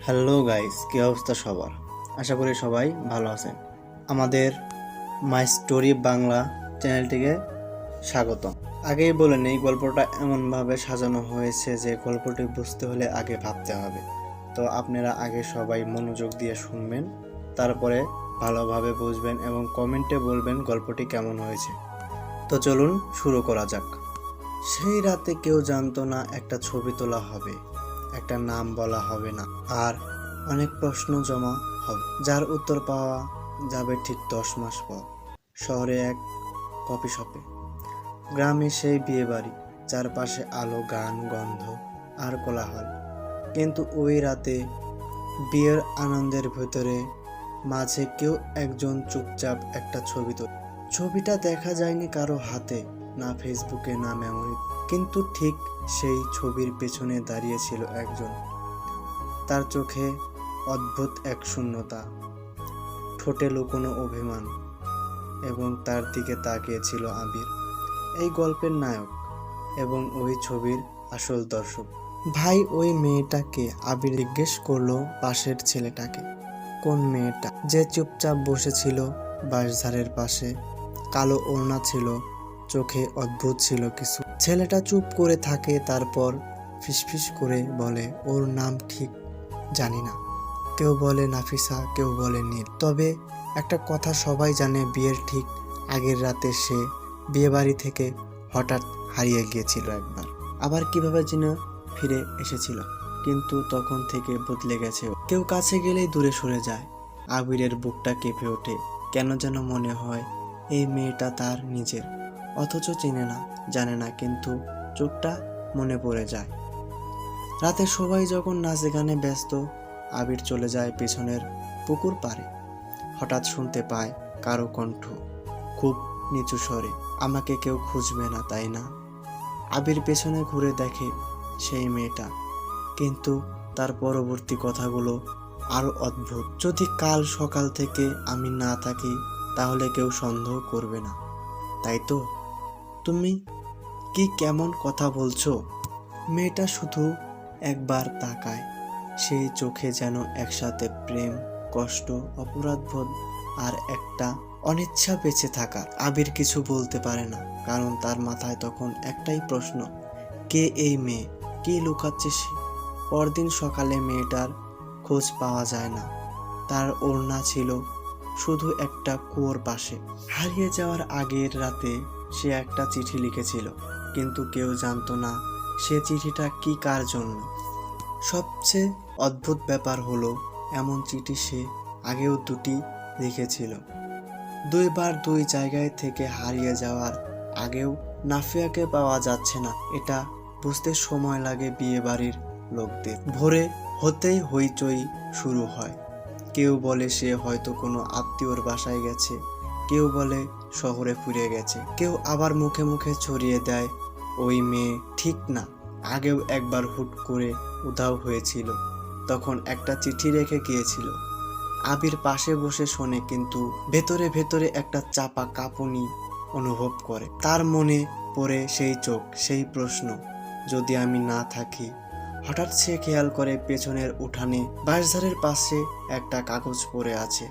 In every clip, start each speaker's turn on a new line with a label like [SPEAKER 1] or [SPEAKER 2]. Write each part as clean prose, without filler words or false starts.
[SPEAKER 1] Hello guys, কি অবস্থা সবার? আশা করি সবাই ভালো আছেন। আমাদের মাই স্টোরি বাংলা চ্যানেলটিকে স্বাগতম। আগেই বলে নেই, গল্পটা এমনভাবে সাজানো হয়েছে যে গল্পটি বুঝতে হলে আগে ভাবতে হবে। তো আপনারা আগে সবাই মনোযোগ দিয়ে শুনবেন, তারপরে ভালোভাবে বুঝবেন এবং কমেন্টে বলবেন গল্পটি কেমন হয়েছে। তো চলুন শুরু করা যাক। সেই রাতে কেউ জানতো না একটা ছবি তোলা হবে, একটা নাম বলা হবে না, আর অনেক প্রশ্ন জমা হবে, যার উত্তর পাওয়া যাবে ঠিক 10 মাস পর। শহরে এক কফি শপে, গ্রামে সেই বিয়ে বাড়ি, চারপাশে আলো, গান, গন্ধ আর কোলাহল। কিন্তু ওই রাতে বিয়ের আনন্দের ভেতরে মাঝে কেউ একজন চুপচাপ একটা ছবি তোলে। ছবিটা দেখা যায়নি কারো হাতে, না ফেসবুকে, না মেমোরি, কিন্তু ঠিক সেই ছবির পেছনে দাঁড়িয়ে ছিল একজন। তার চোখে অদ্ভুত এক শূন্যতা, ঠোঁটে লুকোনো অভিমান, এবং তার দিকে তাকিয়ে ছিল আবির, এই গল্পের নায়ক এবং ওই ছবির আসল দর্শক। ভাই, ওই মেয়েটাকে? আবির জিজ্ঞেস করলো পাশের ছেলেটাকে। কোন মেয়েটা? যে চুপচাপ বসেছিল বাঁশঝাড়ের পাশে, কালো ওড়না ছিল, চোখে অদ্ভুত ছিল কিছু। ছেলেটা চুপ করে থাকে, তারপর ফিসফিস করে বলে, ওর নাম ঠিক জানি না। কেউ বলে নাফিসা, কেউ বলে নীল। তবে একটা কথা সবাই জানে, বিয়ের ঠিক আগের রাতে সে বিয়ে বাড়ি থেকে হঠাৎ হারিয়ে গিয়েছিল একবার, আবার কিভাবে যেন ফিরে এসেছিল, কিন্তু তখন থেকে বদলে গেছে। কেউ কাছে গেলেই দূরে সরে যায়। আবিরের বুকটা কেঁপে ওঠে, কেন যেন মনে হয় এই মেয়েটা তার নিজের, অথচ চেনে না, জানে না, কিন্তু চোখটা মনে পড়ে যায়। রাতে সবাই যখন নাচে গানে ব্যস্ত, আবির চলে যায় পেছনের পুকুর পাড়ে। হঠাৎ শুনতে পায় কারো কণ্ঠ, খুব নিচু স্বরে, আমাকে কেউ খুঁজবে না, তাই না? আবির পেছনে ঘুরে দেখে সেই মেয়েটা, কিন্তু তার পরবর্তী কথাগুলো আরো অদ্ভুত। যদি কাল সকাল থেকে আমি না থাকি, তাহলে কেউ সন্দেহ করবে না, তাই তো? তুমি কি কেমন কথা বলছো? মেয়েটা শুধু একবার তাকায়, সেই চোখে যেন একসাথে প্রেম, কষ্ট, অপরাধবোধ আর একটা অনিচ্ছা বেঁচে থাকা। আবির কিছু বলতে পারে না, কারণ তার মাথায় তখন একটাই প্রশ্ন, কে এই মেয়ে, কি লুকাচ্ছে সে? পরদিন সকালে মেয়েটার খোঁজ পাওয়া যায় না। তার ওড়না ছিল শুধু একটা কুয়োর পাশে। হারিয়ে যাওয়ার আগের রাতে সে একটা চিঠি লিখেছিল, কিন্তু কেউ জানতো না সে চিঠিটা কি, কার জন্য। সবচেয়ে অদ্ভুত ব্যাপার হলো, এমন চিঠি সে আগেও দুটি লিখেছিল, দুইবার দুই জায়গায় থেকে। হারিয়ে যাওয়ার আগেও নাফিয়াকে পাওয়া যাচ্ছে না, এটা বুঝতে সময় লাগে বিয়ে বাড়ির লোকদের। ভোরে হতেই হইচই শুরু হয়। কেউ বলে সে হয়তো কোনো আত্মীয়র বাসায় গেছে, কেউ বলে শহরে ফিরে গেছে, কেউ আবার মুখে মুখে ছড়িয়ে দেয় ওই মেয়ে ঠিক না, আগেও একবার হুট করে উধাও হয়েছিল, তখন একটা চিঠি রেখে গিয়েছিল। আবির পাশে বসে শোনে, কিন্তু ভেতরে ভেতরে একটা চাপা কাঁপুনি অনুভব করে। তার মনে পড়ে সেই চোখ, সেই প্রশ্ন, যদি আমি না থাকি। হঠাৎ সে খেয়াল করে পেছনের উঠানে বাঁশঝাড়ের পাশে একটা কাগজ পড়ে আছে।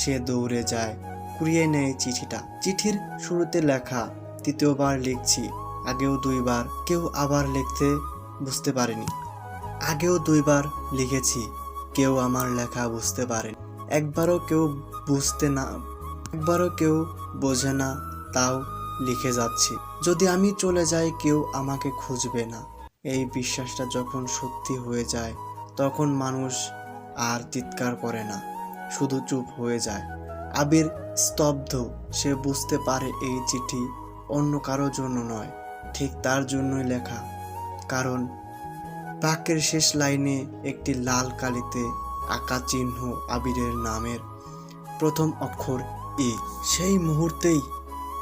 [SPEAKER 1] সে দৌড়ে যায়, কুড়িয়ে নেয় চিঠিটা। চিঠির শুরুতে লেখা, তৃতীয়বার লিখছি, আগেও দুইবার। কেউ আবার লিখতে বুঝতে পারেনি, আগেও দুইবার লিখেছি, কেউ আমার লেখা বুঝতে পারেনি। একবারও কেউ বুঝতে না, একবারও কেউ বোঝে না, তাও লিখে যাচ্ছি। যদি আমি চলে যাই, কেউ আমাকে খুঁজবে না। এই বিশ্বাসটা যখন সত্যি হয়ে যায়, তখন মানুষ আর চিৎকার করে না, শুধু চুপ হয়ে যায়। আবির স্তব্ধ। সে বুঝতে পারে এই চিঠি অন্য কারোর জন্য নয়, ঠিক তার জন্যই লেখা। কারণ বাক্যের শেষ লাইনে একটি লাল কালিতে আঁকা চিহ্ন, আবিরের নামের প্রথম অক্ষর ই। সেই মুহূর্তেই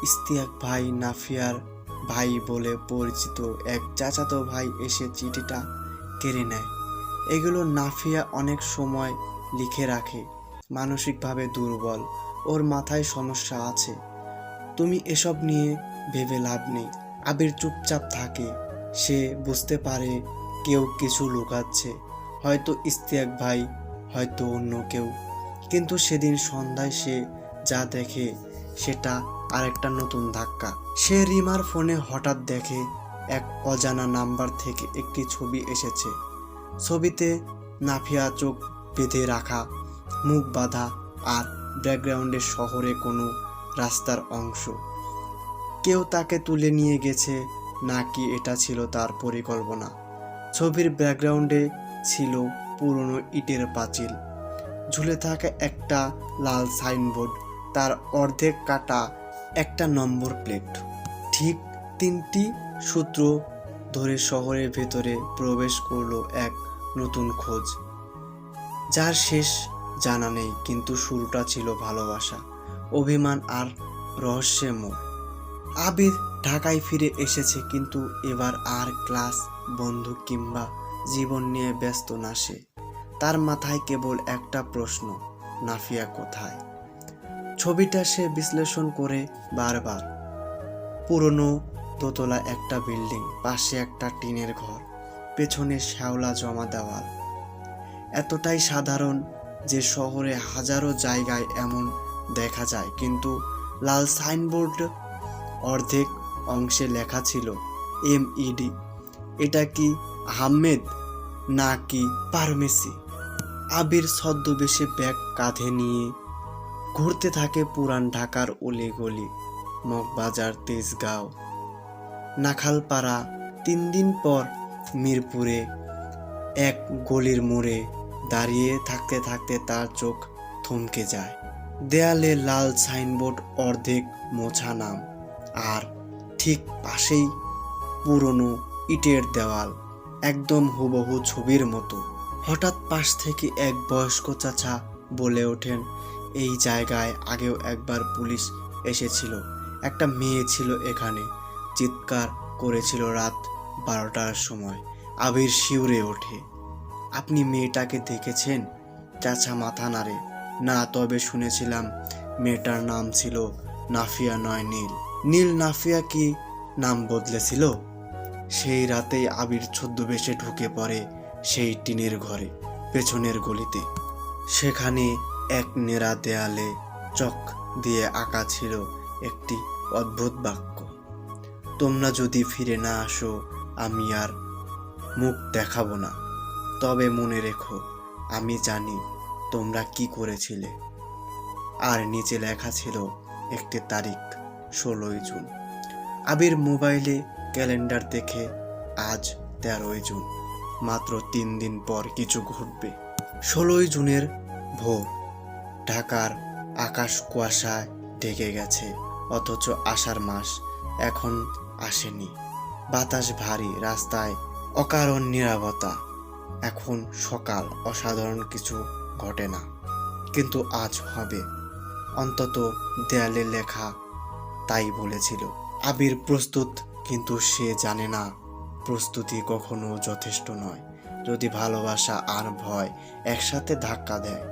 [SPEAKER 1] ইস্তিয়াক ভাই, নাফিয়ার ভাই বলে পরিচিত এক চাচাতো ভাই এসে চিঠিটা কেড়ে নেয়। এগুলো নাফিয়া অনেক সময় লিখে রাখে, মানসিকভাবে দুর্বল, ওর মাথায় সমস্যা আছে, তুমি এসব নিয়ে ভেবে লাভ নেই। আবির চুপচাপ থাকে। সে বুঝতে পারে কেউ কিছু লুকাচ্ছে। হয়তো ইশতিয়াক ভাই, হয়তো অন্য কেউ। কিন্তু সেদিন সন্ধ্যায় সে যা দেখে সেটা আরেকটা নতুন ধাক্কা। সে রিমার ফোনে হঠাৎ দেখে এক অজানা নাম্বার থেকে একটি ছবি এসেছে। ছবিতে নাফিয়া চোখ বেঁধে রাখা, মুখ বাঁধা, আর ব্যাকগ্রাউন্ডে শহরে কোনো রাস্তার অংশ। কেউ তাকে তুলে নিয়ে গেছে, নাকি এটা ছিল তার পরিকল্পনা? ছবির ব্যাকগ্রাউন্ডে ছিল পুরনো ইটের পাঁচিল, ঝুলে থাকা একটা লাল সাইনবোর্ড, তার অর্ধেক কাটা একটা নম্বর প্লেট। ঠিক 3টি সূত্র ধরে শহরের ভেতরে প্রবেশ করলো এক নতুন খোঁজ, যার শেষ জানা নেই। কিন্তু শুরুটা ছিল ভালোবাসা, অভিমান আর রহস্যের মোড়। আবির ঢাকায় ফিরে এসেছে, কিন্তু এবার আর ক্লাস, বন্ধু কিংবা জীবন নিয়ে ব্যস্ত না সে। তার মাথায় কেবল একটা প্রশ্ন, নাফিয়া কোথায়? ছবিটা সে বিশ্লেষণ করে বারবার। পুরনো দোতলা একটা বিল্ডিং, পাশে একটা টিনের ঘর, পেছনে শ্যাওলা জমা দেওয়াল। এতটাই সাধারণ যে শহরে হাজারো জায়গায় এমন দেখা যায়, কিন্তু লাল সাইনবোর্ড অর্ধেক অংশে লেখা ছিল MED। এটা কি আহমেদ নাকি পারমেসি? আবির ছদ্মবেশে ব্যাগ কাঁধে নিয়ে ঘুরতে থাকে পুরান ঢাকার অলিগলি, মগবাজার, তেজগাঁও, নাখালপাড়া। 3 দিন পর মিরপুরে এক গলির মোড়ে দাঁড়িয়ে থাকতে থাকতে তার চোখ থমকে যায়। দেয়ালে লাল সাইনবোর্ড, অর্ধেক মোছা নাম, আর ঠিক পাশেই পুরনো ইটের দেওয়াল, একদম হুবহু ছবির মতো। হঠাৎ পাশ থেকে এক বয়স্ক চাচা বলে ওঠেন, এই জায়গায় আগেও একবার পুলিশ এসেছিল, একটা মেয়ে ছিল এখানে, চিৎকার করেছিল রাত 12টার সময়। আবির শিউরে ওঠে। আপনি মেয়েটাকে দেখেছেন? চাচা মাথা নাড়ে। না, তবে শুনেছিলাম মেয়েটার নাম ছিল নাফিয়া, নয় নীল। নীল? নাফিয়া কি নাম বদলেছিল? সেই রাতেই আবির ছদ্মবেশে ঢুকে পড়ে সেই টিনের ঘরে, পেছনের গলিতে। সেখানে এক নেড়া দেয়ালে চক দিয়ে আঁকা ছিল একটি অদ্ভুত বাক্য, তোমরা যদি ফিরে না আসো আমি আর মুখ দেখাবো না। তবে মনে রেখো, আমি জানি তোমরা কি করেছিলে। আর নিচে লেখা ছিল একটি তারিখ, 16ই জুন। আবির মোবাইলে ক্যালেন্ডার দেখে, আজ 13ই জুন, মাত্র 3 দিন পর কিছু ঘটবে। 16ই জুনের ভোর, ঢাকার আকাশ কুয়াশায় ঢেকে গেছে, অথচ আষাঢ় মাস এখন আসেনি। বাতাস ভারী, রাস্তায় অকারণ নীরবতা। এখন সকাল, অসাধারণ কিছু ঘটে না, কিন্তু আজ হবে। অন্তত দেয়ালে লেখা তাই বলেছিল। আবির প্রস্তুত, কিন্তু সে জানে না প্রস্তুতি কখনো যথেষ্ট নয় যদি ভালোবাসা আর ভয় একসাথে ধাক্কা দেয়।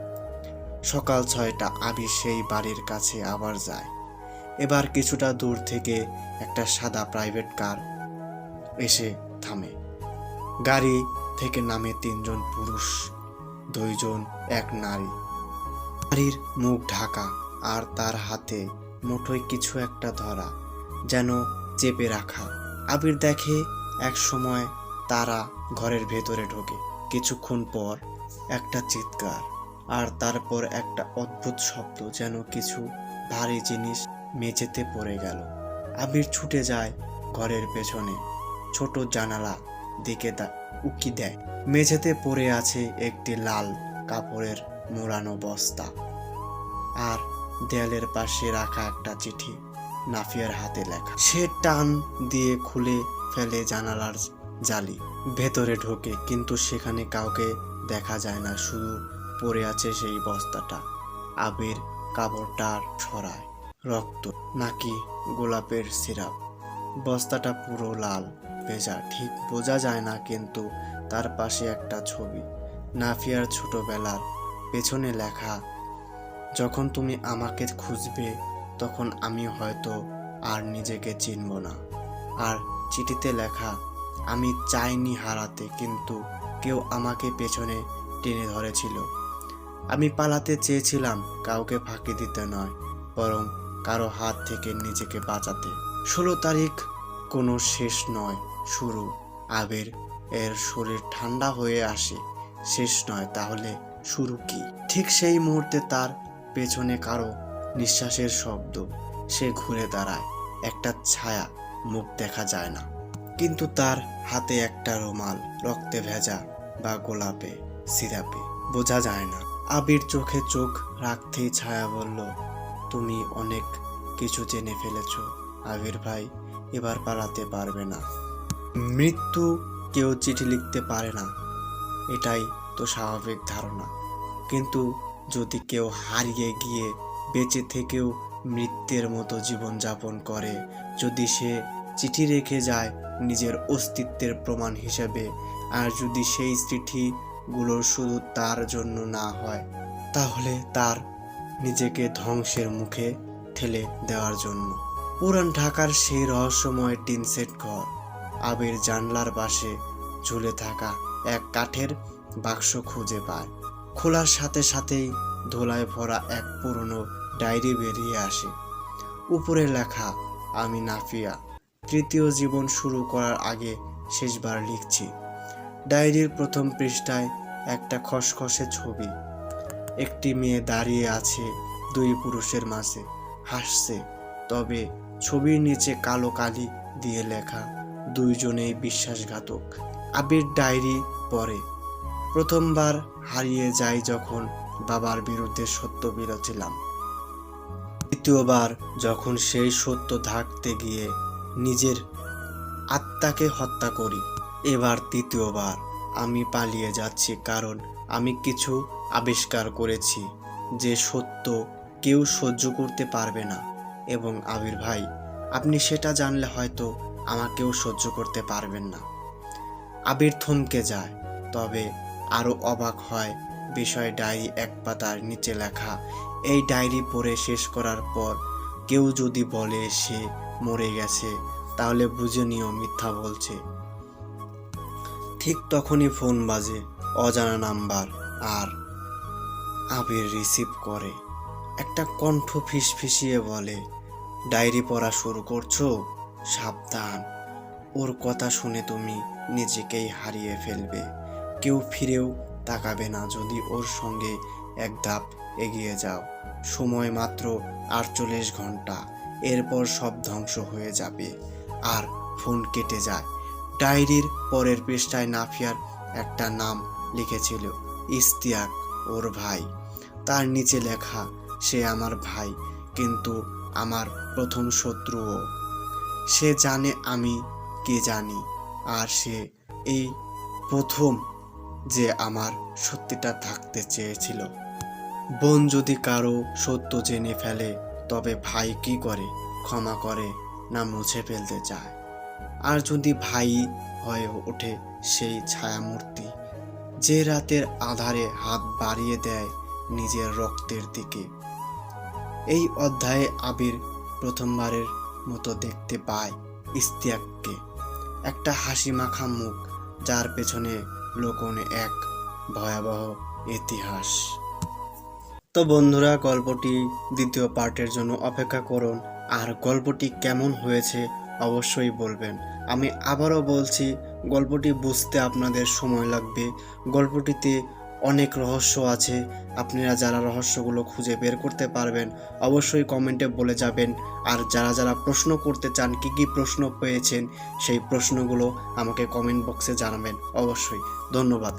[SPEAKER 1] সকাল 6টা, আবির সেই বাড়ির কাছে আবার যায়। এবার কিছুটা দূর থেকে একটা সাদা প্রাইভেট কার এসে থামে। গাড়ি থেকে নামে 3 জন পুরুষ, 2 জন এক নারী। নারীর মুখ ঢাকা, আর তার হাতে মুঠোয় কিছু একটা ধরা, যেন চেপে রাখা। আবির দেখে এক সময় তারা ঘরের ভেতরে ঢোকে। কিছুক্ষণ পর একটা চিৎকার, আর তারপর একটা অদ্ভুত শব্দ, যেন কিছু ভারী জিনিস মেঝেতে পড়ে গেল। আবির ছুটে যায় ঘরের পেছনে, ছোট জানালা দিকে উকি দেয়। মেঝেতে পড়ে আছে একটি লাল কাপড়ের মোড়ানো বস্তা, আর দেয়ালের পাশে রাখা একটা চিঠি, নাফিয়ার হাতে লেখা। সে টান দিয়ে খুলে ফেলে জানালার জালি, ভেতরে ঢোকে, কিন্তু সেখানে কাউকে দেখা যায় না, শুধু পড়ে আছে সেই বস্তাটা। আবির কাপড়টা ছড়ায়, রক্ত নাকি গোলাপের সিরাপ। বস্তাটা পুরো লাল, ভেজা, ঠিক বোঝা যায় না, কিন্তু তার পাশে একটা ছবি, নাফিয়ার ছোটবেলার, পেছনে লেখা, যখন তুমি আমাকে খুঁজবে তখন আমি হয়তো আর নিজেকে চিনব না। আর চিঠিতে লেখা, আমি চাইনি হারাতে, কিন্তু কেউ আমাকে পেছনে টেনে ধরেছিল। আমি পালাতে চেয়েছিলাম, কাউকে ফাঁকি দিতে নয়, বরং কারো হাত থেকে নিজেকে বাঁচাতে। 16 তারিখ কোনো শেষ নয়, শুরু। আবির এর শরীর ঠান্ডা হয়ে আসে। শেষ নয়, তাহলে শুরু কি? ঠিক সেই মুহূর্তে তার পেছনে কারো নিঃশ্বাসের শব্দ। সে ঘুরে দাঁড়ায়। একটা ছায়া, মুখ দেখা যায় না, কিন্তু তার হাতে একটা রুমাল, রক্তে ভেজা বা গোলাপে সিরাপে, বোঝা যায় না। আবির চোখে চোখ রাখতেই ছায়া বলল, তুমি অনেক কিছু জেনে ফেলেছ আবির ভাই, এবার পালাতে পারবে না। মৃত্যু কেউ চিঠি লিখতে পারে না, এটাই তো স্বাভাবিক ধারণা। কিন্তু যদি কেউ হারিয়ে গিয়ে বেঁচে থেকেও মৃত্যুর মতো জীবনযাপন করে, যদি সে চিঠি রেখে যায় নিজের অস্তিত্বের প্রমাণ হিসেবে, আর যদি সেই চিঠিগুলো শুধু তার জন্য না হয়, তাহলে তার নিজেকে ধ্বংসের মুখে ঠেলে দেওয়ার জন্য। পুরান ঢাকার সেই রহস্যময় টিনসেট ঘর। আবির জানলার পাশে ঝুলে থাকা এক কাঠের বাক্স খুঁজে পায়। খোলার সাথে সাথেই ধুলায় ভরা এক পুরনো ডায়েরি বেরিয়ে আসে। উপরে লেখা, আমি নাফিয়া, তৃতীয় জীবন শুরু করার আগে শেষবার লিখছি। ডায়েরির প্রথম পৃষ্ঠায় একটা খসখসে ছবি। একটি মেয়ে দাঁড়িয়ে আছে দুই পুরুষের মাঝে, হাসছে। তবে ছবির নিচে কালো কালি দিয়ে লেখা, দুইজনেই বিশ্বাসঘাতক। আবির ডায়েরি পড়ে। প্রথমবার হারিয়ে যায় যখন বাবার বিরুদ্ধে সত্য বলেছিলাম। দ্বিতীয়বার যখন সেই সত্য ঢাকতে গিয়ে নিজের আত্মাকে হত্যা করি। এবার তৃতীয়বার আমি পালিয়ে যাচ্ছি, কারণ আমি কিছু আবিষ্কার করেছি যে সত্য কেউ সহ্য করতে পারবে না। এবং আবির ভাই, আপনি সেটা জানলে হয়তো আমাকেও সহ্য করতে পারবেন না। আবির থমকে যায়, তবে আরো অবাক হয় বিষয়। ডায়েরি এক পাতার নিচে লেখা, এই ডায়েরি পড়ে শেষ করার পর কেউ যদি বলে সে মরে গেছে, তাহলে বুঝে নিও মিথ্যা বলছে। ঠিক তখনই ফোন বাজে, অজানা নাম্বার, আর আবির রিসিভ করে। একটা কণ্ঠ ফিসফিসিয়ে বলে, ডায়েরি পড়া শুরু করছো? সাবধান, ওর কথা শুনে তুমি নিজেকেই হারিয়ে ফেলবে। কেউ ফিরেও তাকাবে না যদি ওর সঙ্গে এক ধাপ এগিয়ে যাও। সময় মাত্র 48 ঘন্টা, এরপর সব ধ্বংস হয়ে যাবে। আর ফোন কেটে যায়। ডায়েরির পরের পৃষ্ঠায় নাফিয়ার একটা নাম লিখেছিল, ইশতিয়াক, ওর ভাই। তার নিচে লেখা, সে আমার ভাই, কিন্তু আমার প্রথম শত্রুও। সে জানে আমি কে জানি, আর সে এই প্রথম যে আমার সত্যিটা থাকতে চেয়েছিল। বোন যদি কারো সত্য জেনে ফেলে, তবে ভাই কি করে? ক্ষমা করে না মুছে ফেলতে চায়? আর যদি ভাই হয়ে ওঠে সেই ছায়ামূর্তি, যে রাতের আধারে হাত বাড়িয়ে দেয় নিজের রক্তের দিকে। এই অধ্যায়ে আবির প্রথমবারের মতো দেখতে পায় ইশতিয়াককে, একটা হাসি মাখা মুখ, যার পেছনে লুকোনো এক ভয়াবহ ইতিহাস। তো বন্ধুরা, গল্পটি দ্বিতীয় পার্টের জন্য অপেক্ষা করুন। আর গল্পটি কেমন হয়েছে অবশ্যই বলবেন। আমি আবারও বলছি, গল্পটি বুঝতে আপনাদের সময় লাগবে। গল্পটিতে অনেক রহস্য আছে। আপনারা যারা রহস্যগুলো খুঁজে বের করতে পারবেন অবশ্যই কমেন্টে বলে যাবেন। আর যারা যারা প্রশ্ন করতে চান, কি কি প্রশ্ন পেয়েছেন, সেই প্রশ্নগুলো আমাকে কমেন্ট বক্সে জানাবেন অবশ্যই। ধন্যবাদ।